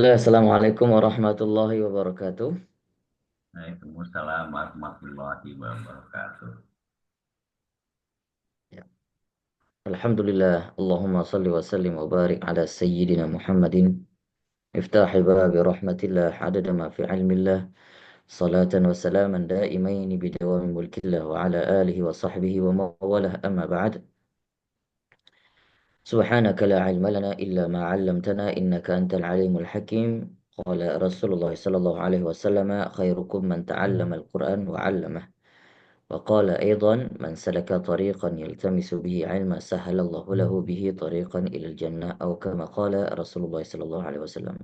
Bismillah, Assalamualaikum warahmatullahi wabarakatuh. Waalaikumsalam warahmatullahi wabarakatuh. Ya. Alhamdulillah, Allahumma salli wa sallim wa barik ala Sayyidina Muhammadin. Iftahi babi rahmatillah, adada ma fi ilmillah. Salatan wa salaman daimaini bidawami mulkillah wa ala alihi wa sahbihi wa mawalah amma ba'd. Subhanaka la ilma lana illa ma 'allamtana innaka antal alimul hakim. Qala Rasulullah sallallahu alaihi wasallam, khairukum man ta'allama al-Qur'an wa 'allamah. وقال أيضا من سلك طريقا يلتمس به علما سهل الله له به طريقا إلى الجنة أو كما قال رسول الله صلى الله عليه وسلم.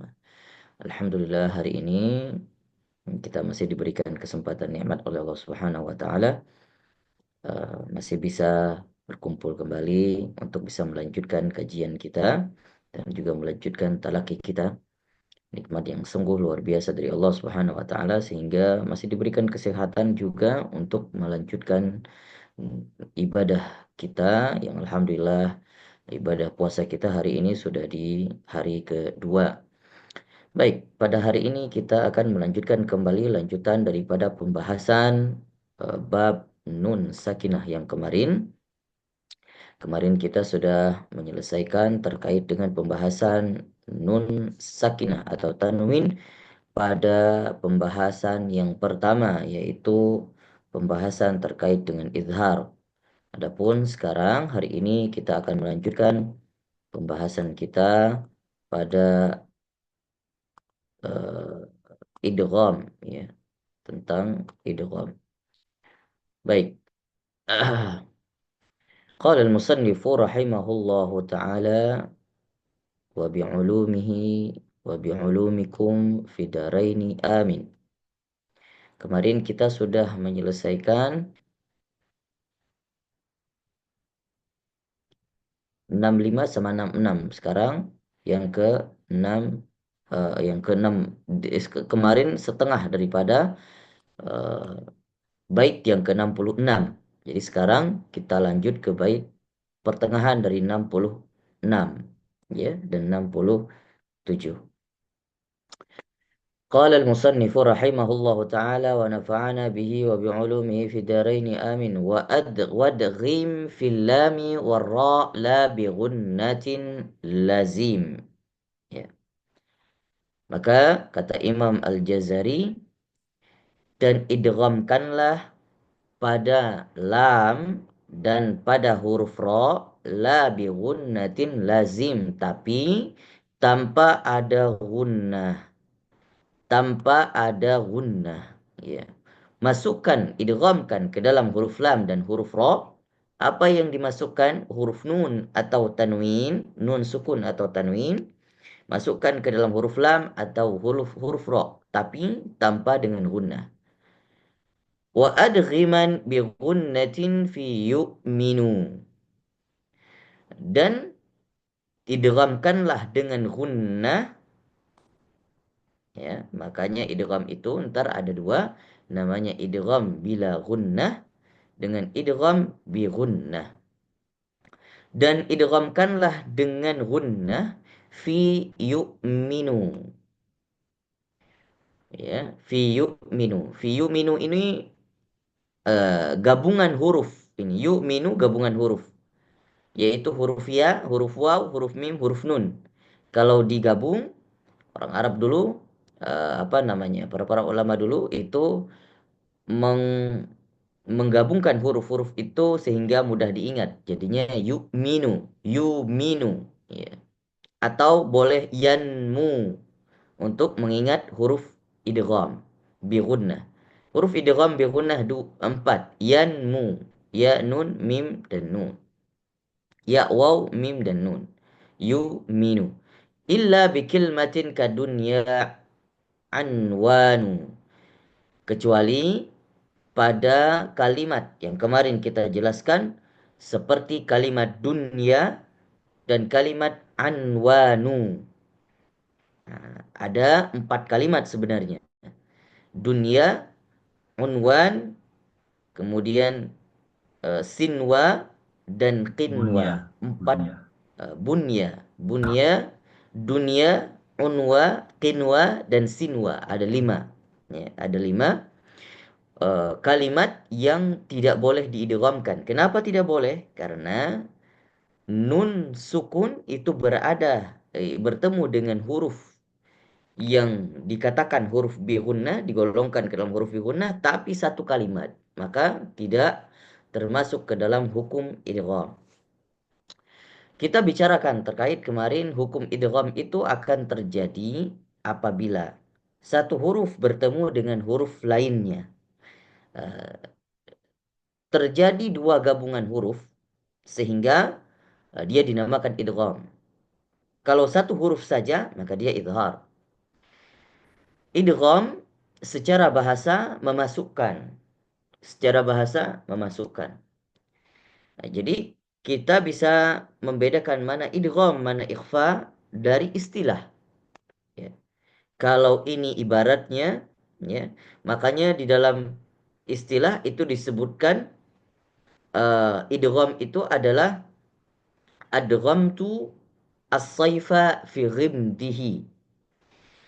Alhamdulillah hari ini kita masih diberikan kesempatan nikmat oleh Allah Subhanahu wa taala, masih bisa berkumpul kembali untuk bisa melanjutkan kajian kita dan juga melanjutkan talaki kita. Nikmat yang sungguh luar biasa dari Allah Subhanahu wa taala sehingga masih diberikan kesehatan juga untuk melanjutkan ibadah kita yang alhamdulillah ibadah puasa kita hari ini sudah di hari kedua. Baik, pada hari ini kita akan melanjutkan kembali lanjutan daripada pembahasan bab nun sakinah yang kemarin. Kemarin kita sudah menyelesaikan terkait dengan pembahasan nun sakinah atau tanwin pada pembahasan yang pertama, yaitu pembahasan terkait dengan izhar. Adapun sekarang hari ini kita akan melanjutkan pembahasan kita pada idgham, ya, tentang idgham. Baik. Qala al-musannifu rahimahullahu taala wa bi'ulumihi wa bi'ulumikum fid dharaini amin. Kemarin kita sudah menyelesaikan 65 sama 66. Sekarang yang ke 6, yang ke 6 kemarin setengah daripada uh, bait yang ke-66. Jadi sekarang kita lanjut ke bait pertengahan dari 66, ya, dan 67. قال المصنف رحمه الله تعالى ونفعنا به وبعلومه في الدارين آمين وادغم في اللام والراء لا بغنة لازم. Ya. Maka kata Imam Al-Jazari, dan idghamkanlah pada lam dan pada huruf ra la bi ghunnatin lazim, tapi tanpa ada gunnah, tanpa ada gunnah, ya. Masukkan, idghamkan ke dalam huruf lam dan huruf ra apa yang dimasukkan huruf nun atau tanwin, nun sukun atau tanwin, masukkan ke dalam huruf lam atau huruf ra, tapi tanpa dengan gunnah. Wa adghiman bi gunnatin fi yu'minu, dan idghamkanlah dengan gunnah, ya. Makanya idgham itu ntar ada dua, namanya idgham bila gunnah dengan idgham bi gunnah. Dan idghamkanlah dengan gunnah fi yu'minu, ya, fi yu'minu. Fi yu'minu ini gabungan huruf, ini yu'minu gabungan huruf, yaitu huruf ya, huruf waw, huruf mim, huruf nun. Kalau digabung, orang Arab dulu, apa namanya, para ulama dulu itu menggabungkan huruf-huruf itu sehingga mudah diingat. Jadinya yu'minu, yu'minu, ya. Atau boleh yanmu untuk mengingat huruf idgham bi gunnah. Huruf idgham bi gunnah 4, yanmu, ya, nun, mim, dan nun. Ya, waw, mim, dan nun. Yu'minu. Illa bikilmatin kadunya anwanu. Kecuali pada kalimat yang kemarin kita jelaskan, seperti kalimat dunya dan kalimat anwanu. Nah, ada 4 kalimat sebenarnya. Dunya, unwan, kemudian sinwa, dan qinwa. Bunya, 4, bunya. bunya, bunya, dunia, unwa, qinwa, dan sinwa. Ada 5. Ya, ada 5 kalimat yang tidak boleh diidghamkan. Kenapa tidak boleh? Karena nun sukun itu bertemu dengan huruf yang dikatakan huruf bi gunnah, digolongkan ke dalam huruf bi gunnah, tapi satu kalimat, maka tidak termasuk ke dalam hukum idgham. Kita bicarakan terkait kemarin hukum idgham itu akan terjadi apabila satu huruf bertemu dengan huruf lainnya. Eh, Terjadi dua gabungan huruf sehingga dia dinamakan idgham. Kalau satu huruf saja maka dia idhar. Idgham secara bahasa memasukkan, secara bahasa memasukkan. Nah, jadi kita bisa membedakan mana idgham, mana ikhfa dari istilah. Ya. Kalau ini ibaratnya, ya, makanya di dalam istilah itu disebutkan idgham itu adalah adghamtu as-saifa fi ghimdihi.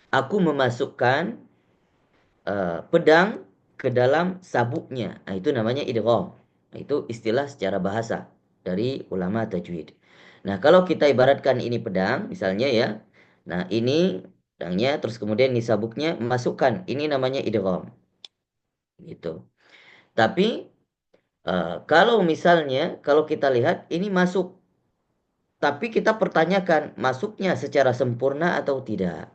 Aku memasukkan pedang ke dalam sabuknya. Nah, itu namanya idgham. Nah, itu istilah secara bahasa dari ulama tajwid. Nah, kalau kita ibaratkan ini pedang, misalnya ya. Nah, ini pedangnya, terus kemudian ini sabuknya, masukkan. Ini namanya idgham. Gitu. Tapi kalau misalnya, kalau kita lihat ini masuk, tapi kita pertanyakan masuknya secara sempurna atau tidak.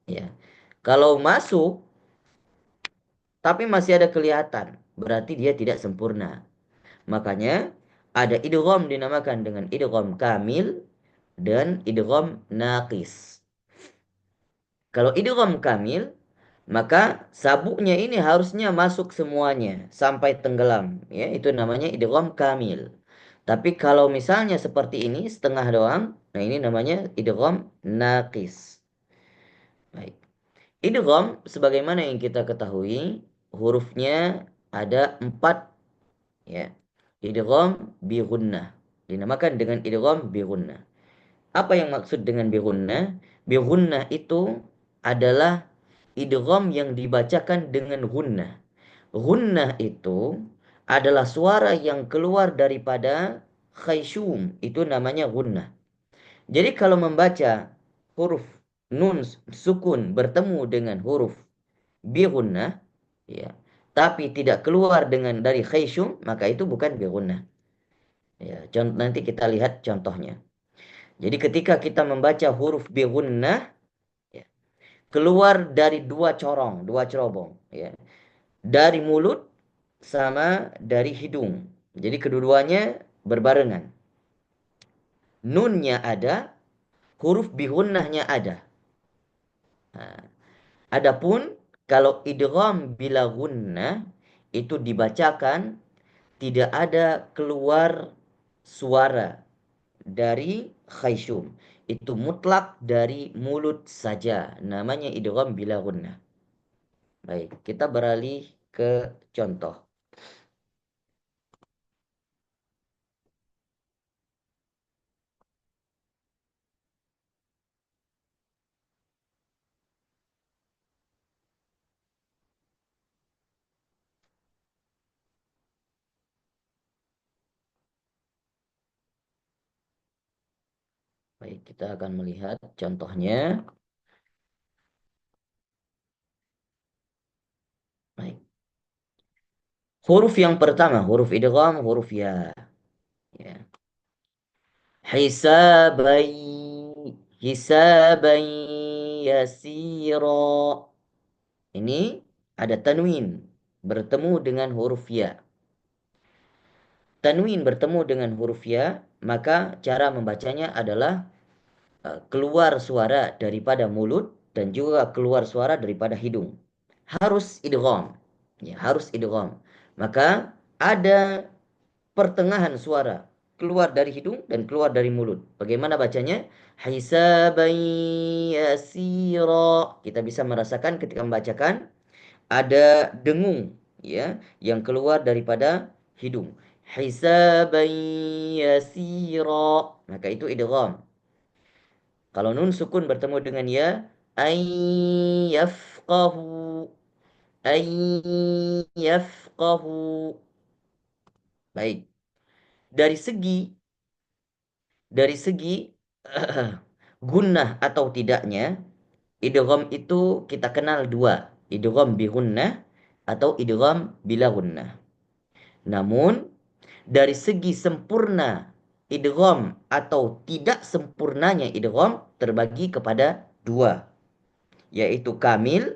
Ya. Kalau masuk, tapi masih ada kelihatan, berarti dia tidak sempurna. Makanya ada idgham dinamakan dengan idgham kamil dan idgham naqis. Kalau idgham kamil, maka sabuknya ini harusnya masuk semuanya sampai tenggelam, ya, itu namanya idgham kamil. Tapi kalau misalnya seperti ini setengah doang, nah ini namanya idgham naqis. Baik. Idgham sebagaimana yang kita ketahui, hurufnya ada 4, ya. Idgham bi gunnah. Dinamakan dengan idgham bi gunnah. Apa yang maksud dengan bi gunnah? Bi gunnah itu adalah idgham yang dibacakan dengan gunnah. Gunnah itu adalah suara yang keluar daripada khayshum. Itu namanya gunnah. Jadi kalau membaca huruf nun sukun bertemu dengan huruf bi gunnah, ya, tapi tidak keluar dengan dari khayshum, maka itu bukan bi gunnah. Ya, nanti kita lihat contohnya. Jadi ketika kita membaca huruf bi gunnah, ya, keluar dari dua corong, dua cerobong, ya, dari mulut sama dari hidung. Jadi kedua-duanya berbarengan. Nunnya ada, huruf bi gunnahnya ada. Nah, adapun kalau idgham bila gunnah itu dibacakan tidak ada keluar suara dari khayshum. Itu mutlak dari mulut saja. Namanya idgham bila gunnah. Baik, kita beralih ke contoh. Baik, kita akan melihat contohnya. Baik. Huruf yang pertama, huruf idgham, huruf ya. Ya. Hisabai, hisabai yasira. Ini ada tanwin bertemu dengan huruf ya. Tanwin bertemu dengan huruf ya, maka cara membacanya adalah keluar suara daripada mulut dan juga keluar suara daripada hidung. Harus idgham. Ya, harus idgham. Maka ada pertengahan suara keluar dari hidung dan keluar dari mulut. Bagaimana bacanya? Hisaban yasira. Kita bisa merasakan ketika membacakan ada dengung, ya, yang keluar daripada hidung. Hisaban yasira. Maka itu idgham. Kalau nun sukun bertemu dengan ya, Ay yafqahu. Ay yafqahu. Baik. Dari segi dari segi gunnah atau tidaknya, idgham itu kita kenal dua, idgham bi gunnah atau idgham bila gunnah. Namun dari segi sempurna idgham atau tidak sempurnanya idgham terbagi kepada dua, yaitu kamil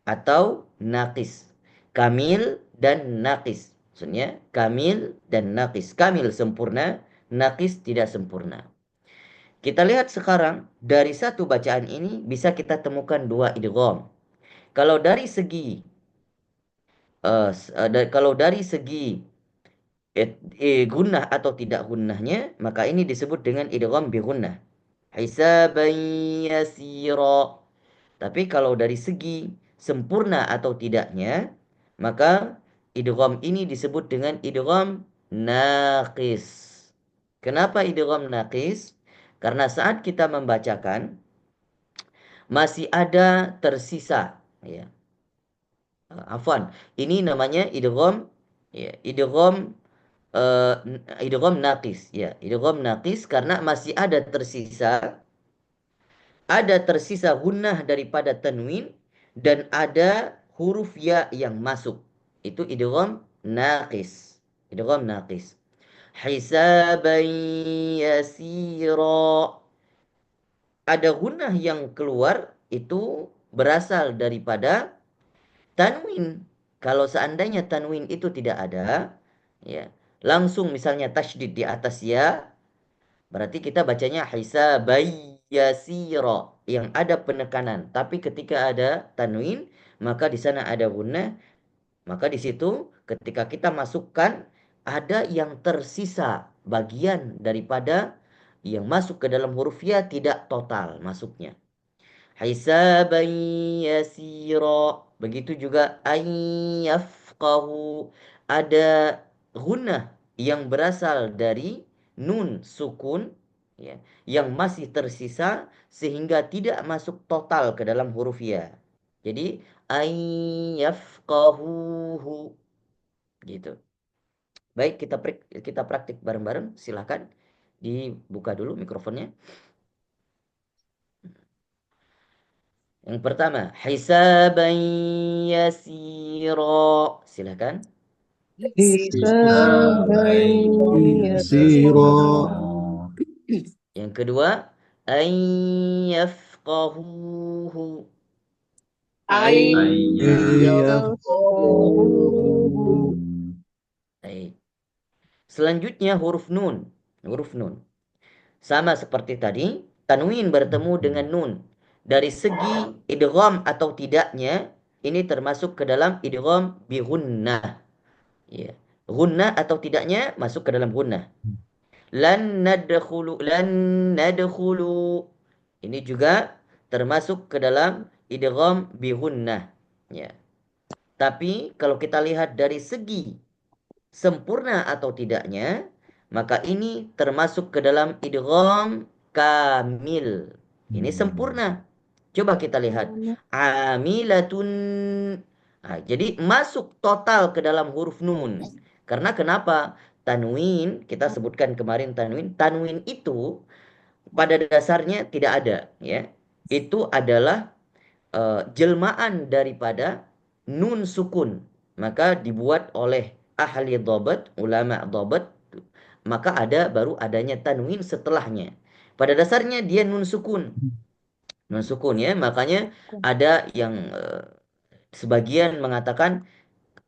atau naqis. Kamil dan naqis. Maksudnya kamil dan naqis. Kamil sempurna, naqis tidak sempurna. Kita lihat sekarang dari satu bacaan ini bisa kita temukan dua idgham. Kalau dari segi kalau dari segi gunnah atau tidak gunnahnya, maka ini disebut dengan idgham bi gunnah. Hisaban yasira. Tapi kalau dari segi sempurna atau tidaknya, maka idgham ini disebut dengan idgham naqis. Kenapa idgham naqis? Karena saat kita membacakan masih ada tersisa, ya. Afwan, ini namanya idgham, ya, idgham naqis, ya, idgham naqis karena masih ada tersisa gunnah daripada tanwin dan ada huruf ya yang masuk. Itu idgham naqis. Idgham naqis. Hisaban yasira. Ada gunnah yang keluar itu berasal daripada tanwin. Kalau seandainya tanwin itu tidak ada, ya, langsung misalnya tasydid di atas ya, berarti kita bacanya hisabai yasira yang ada penekanan. Tapi ketika ada tanwin, maka di sana ada gunnah, maka di situ ketika kita masukkan ada yang tersisa bagian daripada yang masuk ke dalam huruf ya tidak total masuknya. Hisaban yasira. Begitu juga ayyafqahu. Ada gunnah yang berasal dari nun sukun, ya, yang masih tersisa sehingga tidak masuk total ke dalam huruf ya. Jadi ayyafqahuhu gitu. Baik, kita praktik bareng-bareng. Silakan dibuka dulu mikrofonnya. Yang pertama, hisaban yasira. Silakan. حسابا Sabayasiro. يسيرا Yang kedua, an yafqahuhu. أن Ayyafqahu. يفقهوه Baik. Selanjutnya huruf nun. Huruf nun. Sama seperti tadi, tanwin bertemu dengan nun. Dari segi idgham atau tidaknya, ini termasuk ke dalam idgham bi gunnah. Ya. Gunnah atau tidaknya masuk ke dalam gunnah. Lan nadkhulu. Ini juga termasuk ke dalam idgham bi gunnah. Ya. Tapi kalau kita lihat dari segi sempurna atau tidaknya, maka ini termasuk ke dalam idgham kamil. Ini sempurna. Coba kita lihat. Amilatun. Nah, jadi masuk total ke dalam huruf nun. Karena kenapa? Tanwin, kita sebutkan kemarin tanwin. Tanwin itu pada dasarnya tidak ada, ya. Itu adalah jelmaan daripada nun sukun. Maka dibuat oleh ahli dhabat, ulama dhabat, maka baru adanya tanwin setelahnya. Pada dasarnya dia nun sukun. Nun sukun, ya, makanya ada yang sebagian mengatakan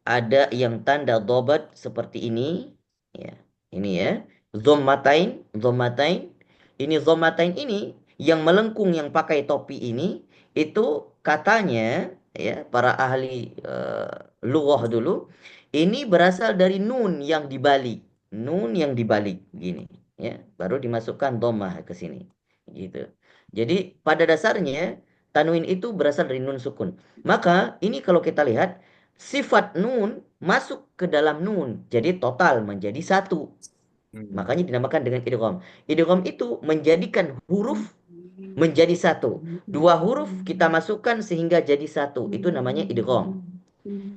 ada yang tanda dobat seperti ini, ya, ini ya, dhammatain. Ini dhammatain ini yang melengkung yang pakai topi ini itu katanya, ya, para ahli lughah dulu ini berasal dari nun yang dibalik gini, ya, baru dimasukkan dhammah ke sini gitu. Jadi pada dasarnya tanwin itu berasal dari nun sukun. Maka ini kalau kita lihat sifat nun masuk ke dalam nun. Jadi total menjadi satu. Makanya dinamakan dengan idgham. Idgham itu menjadikan huruf menjadi satu. Dua huruf kita masukkan sehingga jadi satu. Itu namanya idgham.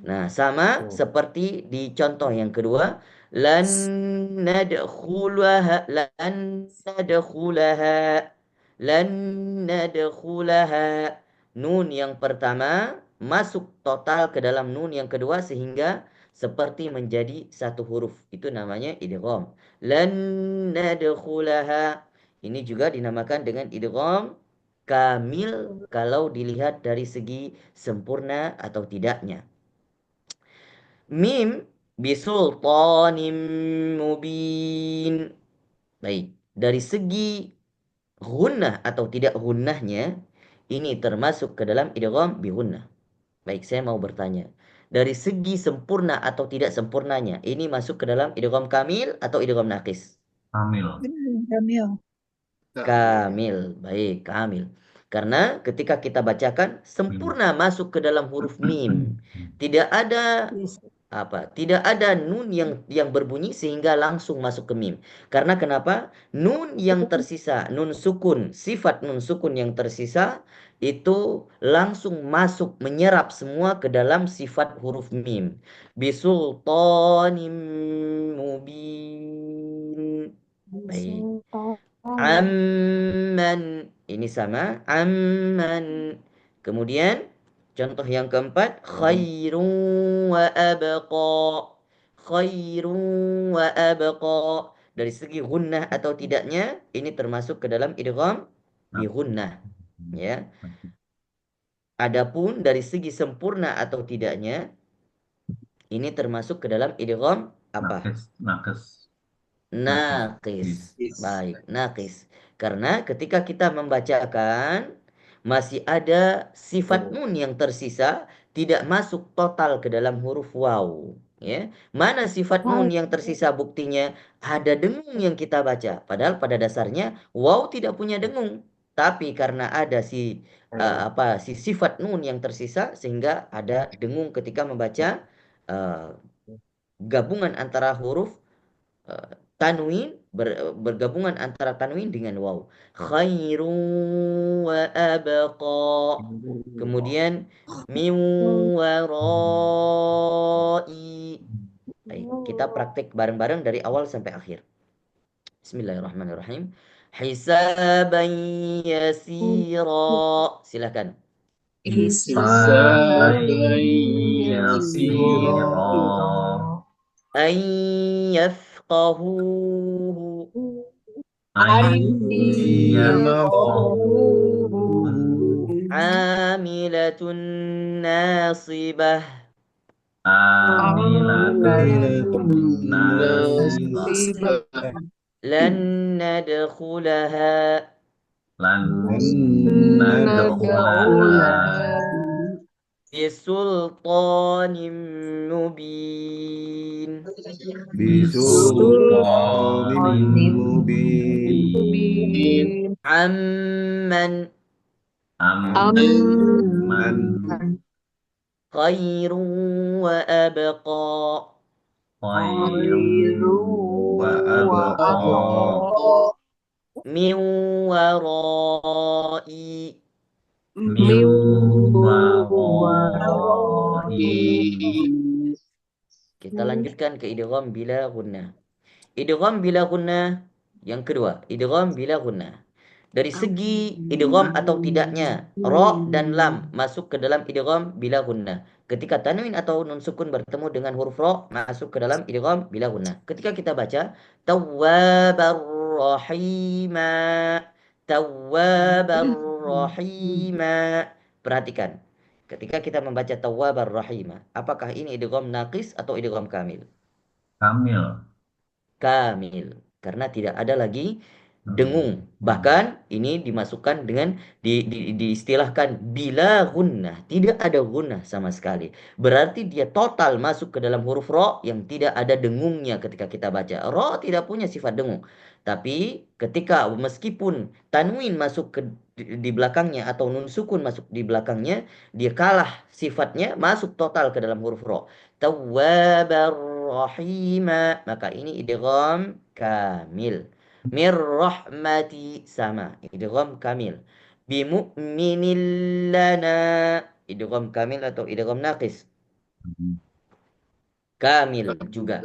Nah, sama seperti di contoh yang kedua, lan nadkhulaha lan nadkhulaha. Nun yang pertama masuk total ke dalam nun yang kedua sehingga seperti menjadi satu huruf. Itu namanya idgham. Lan nadkhulaha. Ini juga dinamakan dengan idgham kamil kalau dilihat dari segi sempurna atau tidaknya. Mim bisultanim mubin. Baik, dari segi gunnah atau tidak gunnahnya, ini termasuk ke dalam idgham bi gunnah. Baik, saya mau bertanya. Dari segi sempurna atau tidak sempurnanya, ini masuk ke dalam idgham kamil atau idgham naqis? Kamil. Kamil. Kamil, baik, kamil. Karena ketika kita bacakan sempurna masuk ke dalam huruf mim. Tidak ada tidak ada nun yang berbunyi sehingga langsung masuk ke mim. Karena kenapa? Nun yang tersisa, nun sukun, sifat nun sukun yang tersisa itu langsung masuk menyerap semua ke dalam sifat huruf mim. Bisultanim mubin. Baik. Amman. Ini sama. Amman. Kemudian contoh yang keempat. Khairun wa abqa. Khairun wa abqa. Dari segi gunnah atau tidaknya, ini termasuk ke dalam idgham bi gunnah. Ya. Adapun dari segi sempurna atau tidaknya, ini termasuk ke dalam idgham apa? Nakes. Naqis. Baik, naqis. Karena ketika kita membacakan masih ada sifat nun yang tersisa tidak masuk total ke dalam huruf waw. Ya, mana sifat nun yang tersisa buktinya ada dengung yang kita baca. Padahal pada dasarnya waw tidak punya dengung. Tapi karena ada si sifat nun yang tersisa sehingga ada dengung ketika membaca eh, gabungan antara huruf tanwin bergabungan antara tanwin dengan waw. Khairun wa abqa. Kemudian min warai. Baik, kita praktik bareng-bareng dari awal sampai akhir. Bismillahirrahmanirrahim. Hisaban yasira. Silakan. Hisaban yasira. An yafqahuhu. Amilatun nasibah. Amilatun nasibah. Lan nadkhulaha. Lan nadkhulaha. Bisultanim mubin. Bisultanin mubin. Amman Amman. khairun wa abqa. Khairun wa abqa. Min warai. Min warai. Kita lanjutkan ke idgham bila gunnah. Idgham bila gunnah yang kedua, idgham bila gunnah. Dari segi idgham atau tidaknya, ra dan lam masuk ke dalam idgham bila gunnah. Ketika tanwin atau nun sukun bertemu dengan huruf ra masuk ke dalam idgham bila gunnah. Ketika kita baca tawwabar rahima, tawwabar rahima. Perhatikan. Ketika kita membaca tawwabar rahima, apakah ini idgham naqis atau idgham kamil? Kamil. Kamil. Karena tidak ada lagi dengung. Bahkan ini dimasukkan dengan diistilahkan bila gunnah. Tidak ada gunnah sama sekali. Berarti dia total masuk ke dalam huruf ro yang tidak ada dengungnya ketika kita baca. Ro tidak punya sifat dengung. Tapi ketika meskipun tanwin masuk di belakangnya atau nun sukun masuk di belakangnya, dia kalah sifatnya masuk total ke dalam huruf ro. Tawwabar rahima. Maka ini idgham kamil. Mir rahmati sama idgham kamil. Bimu'minin lana. Idgham kamil atau idgham naqis? Kamil juga.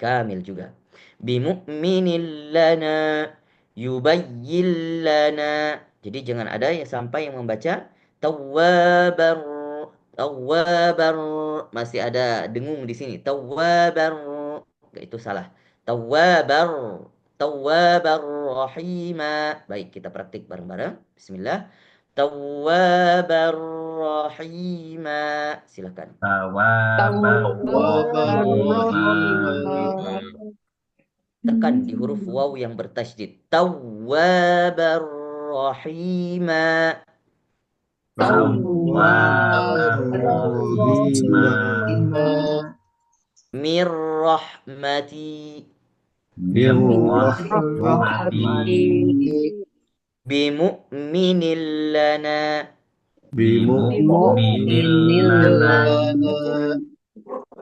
Kamil juga. Bimu'minin lana yubayyin lana. Jadi jangan ada yang sampai yang membaca tawwabar tawwabar, masih ada dengung di sini. Tawwabar, itu salah. Tawwabar tawwabar rahima. Baik, kita praktik bareng-bareng. Bismillah. Tawwabar rahima. Silakan. Tawabarrahim. Tekan di huruf waw yang bertasydid. Tawwabar rahima. Tawabarrahim. Mir rahmati. Birrahmati. Bimu'minin lana. Bimu'minin lana.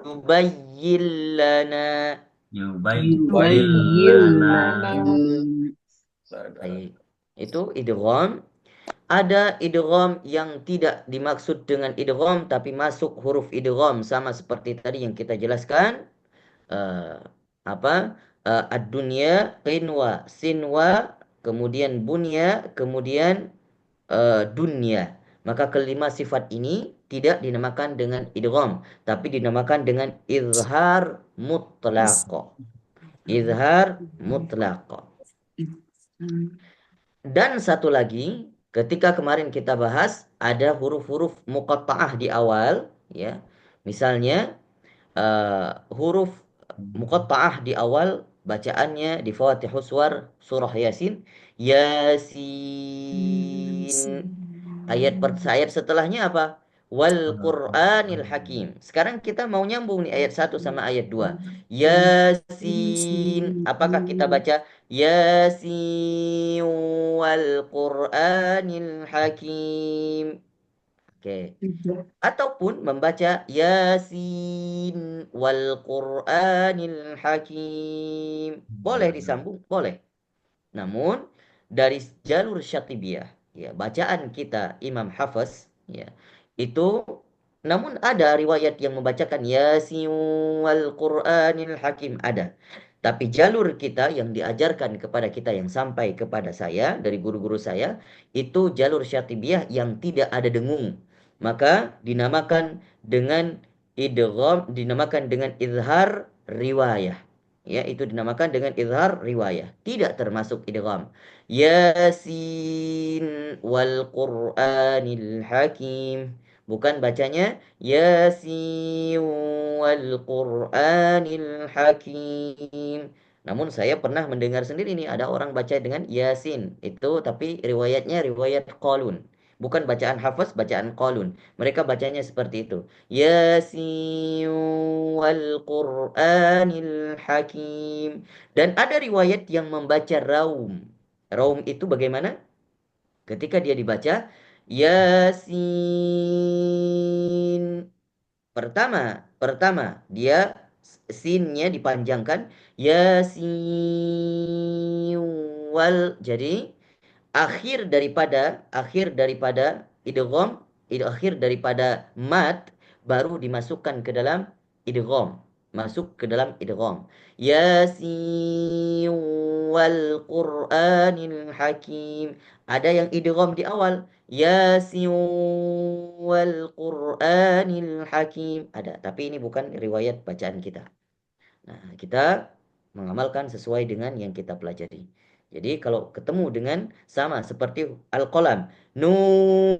Yubayyin lana. Yubayyin lana. Baik. Itu idgham. Ada idgham yang tidak dimaksud dengan idgham tapi masuk huruf idgham sama seperti tadi yang kita jelaskan. eh, apa ad-dunya, qinwa, sinwa, kemudian bunya, kemudian dunya. Maka kelima sifat ini tidak dinamakan dengan idgham tapi dinamakan dengan izhar mutlaq. Izhar mutlaq. Dan satu lagi, ketika kemarin kita bahas ada huruf-huruf muqatta'ah di awal, ya. Misalnya huruf muqatta'ah di awal bacaannya di Fatihus Suwar surah Yasin, Yasin. Ayat setelahnya apa? Wal Qur'anil Hakim. Sekarang kita mau nyambung nih ayat satu sama ayat 2. Yasin. Apakah kita baca Yasin wal Qur'anil Hakim? Oke. Ataupun membaca Yasin wal Qur'anil Hakim. Boleh disambung? Boleh. Namun dari jalur syatibiyah, ya, bacaan kita Imam Hafiz, ya, itu namun ada riwayat yang membacakan Yasin wal Qur'anil Hakim ada. Tapi jalur kita yang diajarkan kepada kita yang sampai kepada saya dari guru-guru saya itu jalur syatibiyah yang tidak ada dengung. Maka dinamakan dengan idgham, dinamakan dengan izhar riwayah. Ya, itu dinamakan dengan izhar riwayah. Tidak termasuk idgham. Yasin wal Qur'anil Hakim. Bukan bacanya Yasin wal Qur'anil Hakim. Namun saya pernah mendengar sendiri nih ada orang baca dengan Yasin. Itu tapi riwayatnya riwayat Qalun. Bukan bacaan Hafaz, bacaan Qalun. Mereka bacanya seperti itu. Yasin wal Qur'anil Hakim. Dan ada riwayat yang membaca raum. Raum itu bagaimana? Ketika dia dibaca Yasin. Pertama dia sinnya dipanjangkan Yasin wal. Jadi akhir daripada idgham, akhir daripada mat baru dimasukkan ke dalam idgham, masuk ke dalam idgham. Yasin wal Qur'anil Hakim. Ada yang idgham di awal. Yasin wal Qur'anil Hakim. Ada, tapi ini bukan riwayat bacaan kita. Nah, kita mengamalkan sesuai dengan yang kita pelajari. Jadi kalau ketemu dengan sama seperti al-qalam, nun,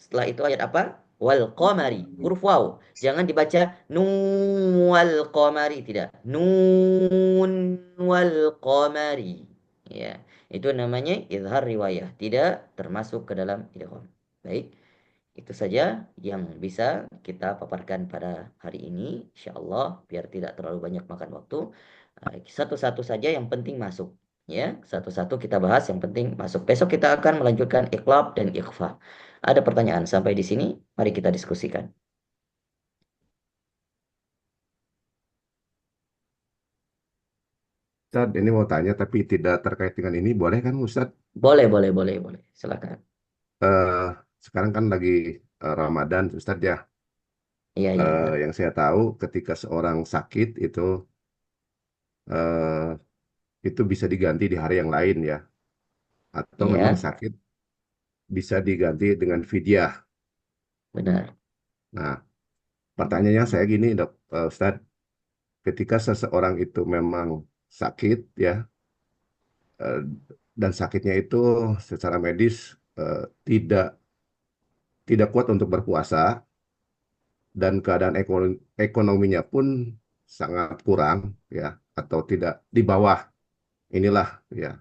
setelah itu ayat apa? Wal qamari, huruf waw. Jangan dibaca nun wal qamari, tidak. Nun wal qamari. Ya, itu namanya izhar riwayah, tidak termasuk ke dalam idgham. Baik. Itu saja yang bisa kita paparkan pada hari ini, insya Allah, biar tidak terlalu banyak makan waktu. Satu-satu saja yang penting masuk. Ya, satu-satu kita bahas yang penting masuk. Besok kita akan melanjutkan iqlab dan ikhfa. Ada pertanyaan sampai di sini? Mari kita diskusikan. Ustadz, ini mau tanya tapi tidak terkait dengan ini, boleh kan Ustadz? Boleh, boleh, boleh, boleh. Silakan. Eh, Sekarang kan lagi Ramadan, Ustadz ya. Iya, iya, iya. Yang saya tahu ketika seorang sakit eh, itu bisa diganti di hari yang lain ya. Atau memang Iya, sakit bisa diganti dengan fidyah. benar. Nah, pertanyaannya saya gini, Ustadz, ketika seseorang itu memang sakit ya, eh, dan sakitnya itu secara medis tidak tidak kuat untuk berpuasa dan keadaan ekonominya pun sangat kurang ya, atau tidak di bawah inilah ya,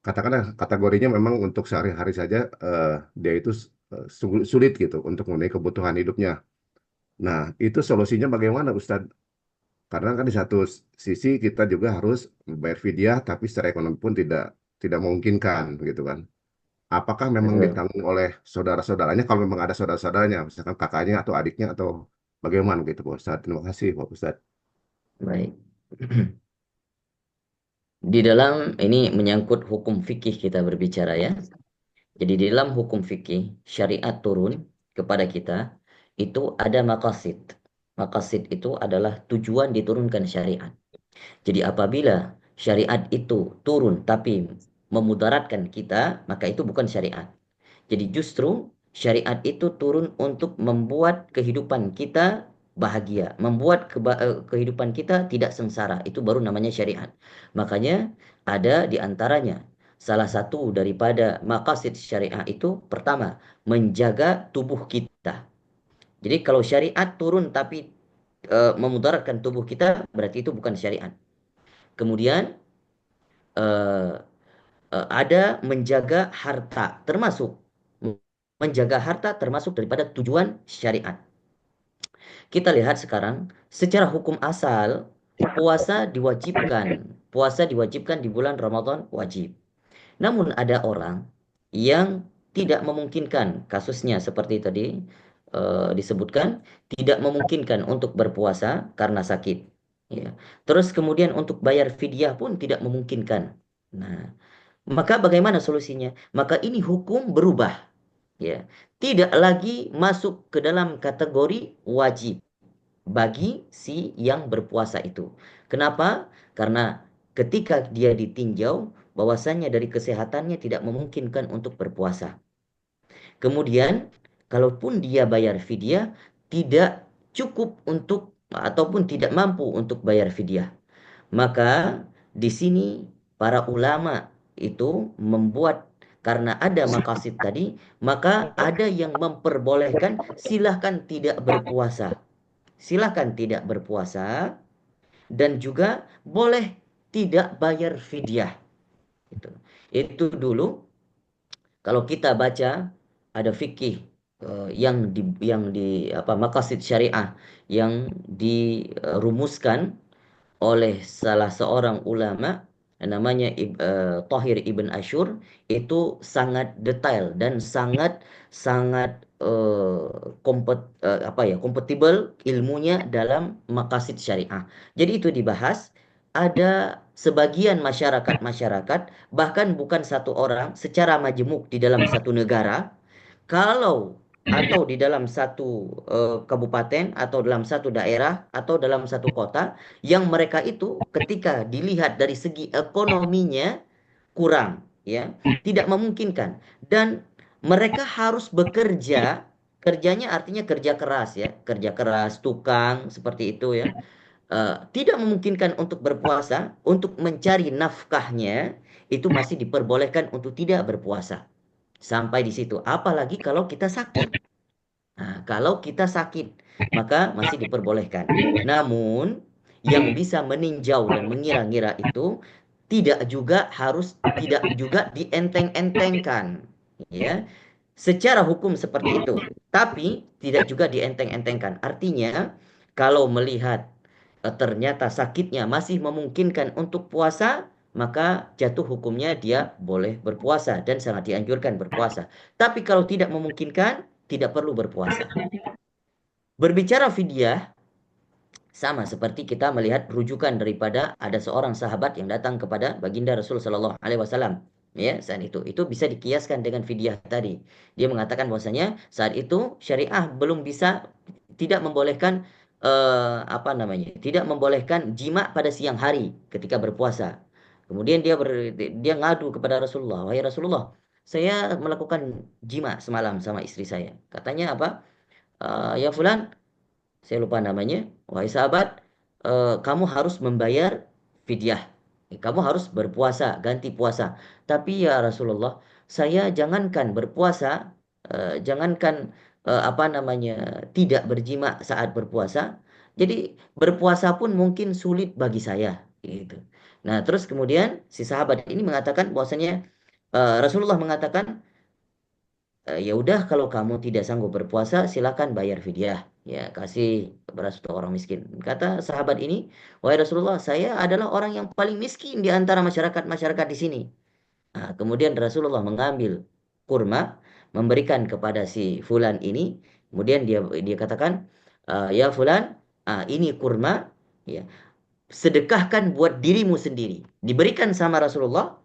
katakanlah kategorinya memang untuk sehari-hari saja dia itu sulit gitu untuk memenuhi kebutuhan hidupnya. Nah, itu solusinya bagaimana Ustadz? Karena kan di satu sisi kita juga harus membayar fidyah, tapi secara ekonomi pun tidak tidak memungkinkan gitu kan. Apakah memang Betul. ditanggung oleh saudara-saudaranya kalau memang ada saudara-saudaranya, misalkan kakaknya atau adiknya atau bagaimana gitu Pak Ustadz? Terima kasih Pak Ustadz. Baik. Di dalam ini menyangkut hukum fikih kita berbicara ya. Jadi di dalam hukum fikih, syariat turun kepada kita, itu ada maqasid. Maqasid itu adalah tujuan diturunkan syariat. Jadi apabila syariat itu turun tapi memudaratkan kita, maka itu bukan syariat. Jadi justru syariat itu turun untuk membuat kehidupan kita bahagia, membuat kehidupan kita tidak sengsara. Itu baru namanya syariat. Makanya ada di antaranya salah satu daripada maqasid syariah itu pertama menjaga tubuh kita. Jadi kalau syariat turun tapi memudaratkan tubuh kita berarti itu bukan syariat. Kemudian eh, ada menjaga harta, termasuk menjaga harta termasuk daripada tujuan syariat. Kita lihat sekarang secara hukum asal puasa diwajibkan. Puasa diwajibkan di bulan Ramadan wajib. Namun ada orang yang tidak memungkinkan kasusnya seperti tadi disebutkan tidak memungkinkan untuk berpuasa karena sakit. Ya. Terus kemudian untuk bayar fidyah pun tidak memungkinkan. Nah, maka bagaimana solusinya? Maka ini hukum berubah, ya. Tidak lagi masuk ke dalam kategori wajib bagi si yang berpuasa itu. Kenapa? Karena ketika dia ditinjau bahwasannya dari kesehatannya tidak memungkinkan untuk berpuasa. Kemudian, kalaupun dia bayar fidyah, tidak cukup untuk ataupun tidak mampu untuk bayar fidyah. Maka di sini para ulama itu membuat karena ada maqasid tadi, maka ada yang memperbolehkan silahkan tidak berpuasa. Silahkan tidak berpuasa dan juga boleh tidak bayar fidyah. Itu, itu dulu kalau kita baca ada fikih yang di apa maqasid syariah yang dirumuskan oleh salah seorang ulama namanya Tahir Ibn Ashur itu sangat detail dan sangat sangat apa ya kompatibel ilmunya dalam maqasid syariah. Jadi itu dibahas ada sebagian masyarakat bahkan bukan satu orang secara majemuk di dalam satu negara kalau atau di dalam satu kabupaten atau dalam satu daerah atau dalam satu kota yang mereka itu ketika dilihat dari segi ekonominya kurang ya tidak memungkinkan dan mereka harus bekerja kerjanya artinya kerja keras ya kerja keras tukang seperti itu ya. Tidak memungkinkan untuk berpuasa untuk mencari nafkahnya itu masih diperbolehkan untuk tidak berpuasa sampai di situ apalagi kalau kita sakit. Nah, kalau kita sakit, maka masih diperbolehkan. Namun, yang bisa meninjau dan mengira-ngira itu tidak juga dienteng-entengkan, ya. Secara hukum seperti itu, tapi tidak juga dienteng-entengkan. Artinya, kalau melihat ternyata sakitnya masih memungkinkan untuk puasa, maka jatuh hukumnya dia boleh berpuasa dan sangat dianjurkan berpuasa. Tapi kalau tidak memungkinkan, tidak perlu berpuasa. Berbicara fidyah, Sama seperti kita melihat rujukan daripada ada seorang sahabat yang datang kepada baginda Rasul Shallallahu Alaihi Wasallam. Ya, saat itu bisa dikiaskan dengan fidyah tadi. Dia mengatakan bahwasanya saat itu syariah belum bisa, tidak membolehkan apa namanya, tidak membolehkan jima pada siang hari ketika berpuasa. Kemudian dia ngadu kepada Rasulullah, wahai Rasulullah, saya melakukan jima semalam sama istri saya. Katanya apa? Ya fulan, saya lupa namanya, wahai sahabat, kamu harus membayar fidyah. Kamu harus berpuasa, ganti puasa. Tapi ya Rasulullah, saya jangankan berpuasa, jangankan apa namanya, tidak berjima saat berpuasa. Jadi berpuasa pun mungkin sulit bagi saya. Gitu. Nah, terus kemudian si sahabat ini mengatakan bahwasanya Rasulullah mengatakan, ya udah kalau kamu tidak sanggup berpuasa silakan bayar fidyah, ya kasih beras untuk orang miskin. Kata sahabat ini, wahai Rasulullah, saya adalah orang yang paling miskin di antara masyarakat di sini. Nah, kemudian Rasulullah mengambil kurma, memberikan kepada si fulan ini. Kemudian dia katakan, ya fulan, ini kurma, ya, sedekahkan buat dirimu sendiri. Diberikan sama Rasulullah,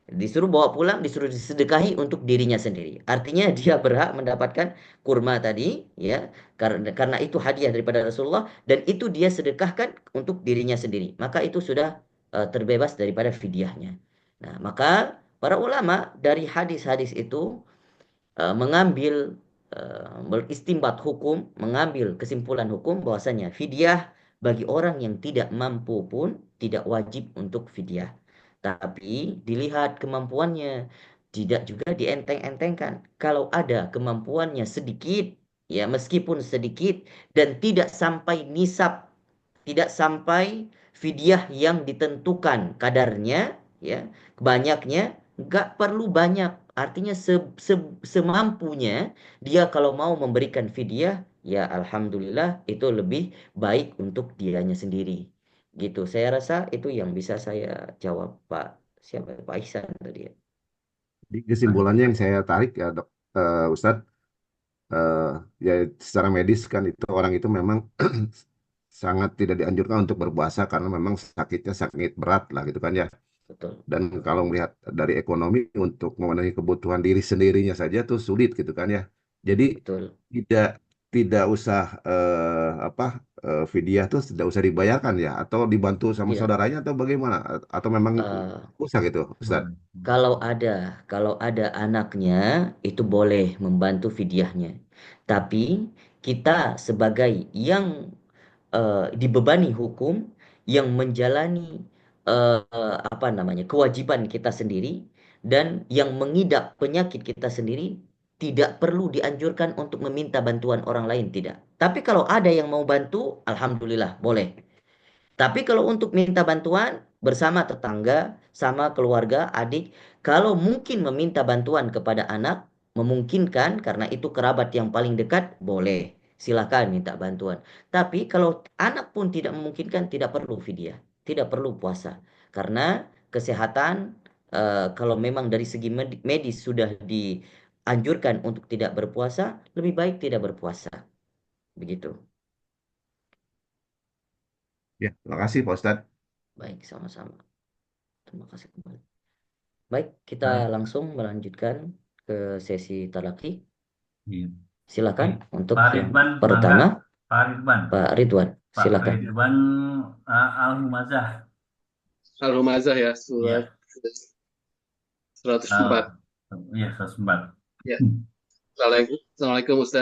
disuruh bawa pulang, disuruh disedekahi untuk dirinya sendiri. Artinya dia berhak mendapatkan kurma tadi, ya, karena itu hadiah daripada Rasulullah dan itu dia sedekahkan untuk dirinya sendiri. Maka itu sudah terbebas daripada fidyahnya. Nah, maka para ulama dari hadis-hadis itu mengambil beristimbat hukum, mengambil kesimpulan hukum bahwasanya fidyah bagi orang yang tidak mampu pun tidak wajib untuk fidyah. Tapi dilihat kemampuannya, tidak juga dienteng-entengkan. Kalau ada kemampuannya sedikit, ya meskipun sedikit dan tidak sampai nisab, tidak sampai fidyah yang ditentukan kadarnya, ya, banyaknya, nggak perlu banyak. Artinya semampunya dia kalau mau memberikan fidyah, ya alhamdulillah itu lebih baik untuk dianya sendiri. Gitu. Saya rasa itu yang bisa saya jawab Pak, siapa Pak Ihsan tadi ya. Di kesimpulannya yang saya tarik ya dok, Ustadz, eh, ya secara medis kan itu orang itu memang sangat tidak dianjurkan untuk berpuasa karena memang sakitnya sakit berat lah gitu kan ya. Betul, Dan kalau melihat dari ekonomi untuk memenuhi kebutuhan diri sendirinya saja tuh sulit gitu kan ya. Jadi betul. tidak tidak usah apa fidyah tuh tidak usah dibayarkan ya atau dibantu sama Tidak. saudaranya atau bagaimana atau memang Eh, usah gitu Ustaz. kalau ada anaknya itu boleh membantu fidyahnya. Tapi kita sebagai yang dibebani hukum, yang menjalani apa namanya, kewajiban kita sendiri dan yang mengidap penyakit kita sendiri, tidak perlu dianjurkan untuk meminta bantuan orang lain, tidak. Tapi kalau ada yang mau bantu, alhamdulillah boleh. Tapi kalau untuk minta bantuan bersama tetangga, sama keluarga, adik, kalau mungkin meminta bantuan kepada anak, memungkinkan karena itu kerabat yang paling dekat, boleh. Silakan minta bantuan. Tapi kalau anak pun tidak memungkinkan, tidak perlu fidyah, tidak perlu puasa. Karena kesehatan, kalau memang dari segi medis sudah dianjurkan untuk tidak berpuasa, lebih baik tidak berpuasa. Begitu. Ya, terima kasih Pak Ustadz. Baik, sama-sama. Terima kasih kembali. Baik, kita Baik. langsung melanjutkan ke sesi talaki. Iya. Silakan Oke. untuk Pak yang Ridwan, pertama, bangga. Pak Ridwan. Pak Ridwan. Pak Silakan. Ridwan Al-Humazah. Al-Humazah ya, surat Ya. 104. Iya, 104. Ya. Assalamualaikum Ustaz.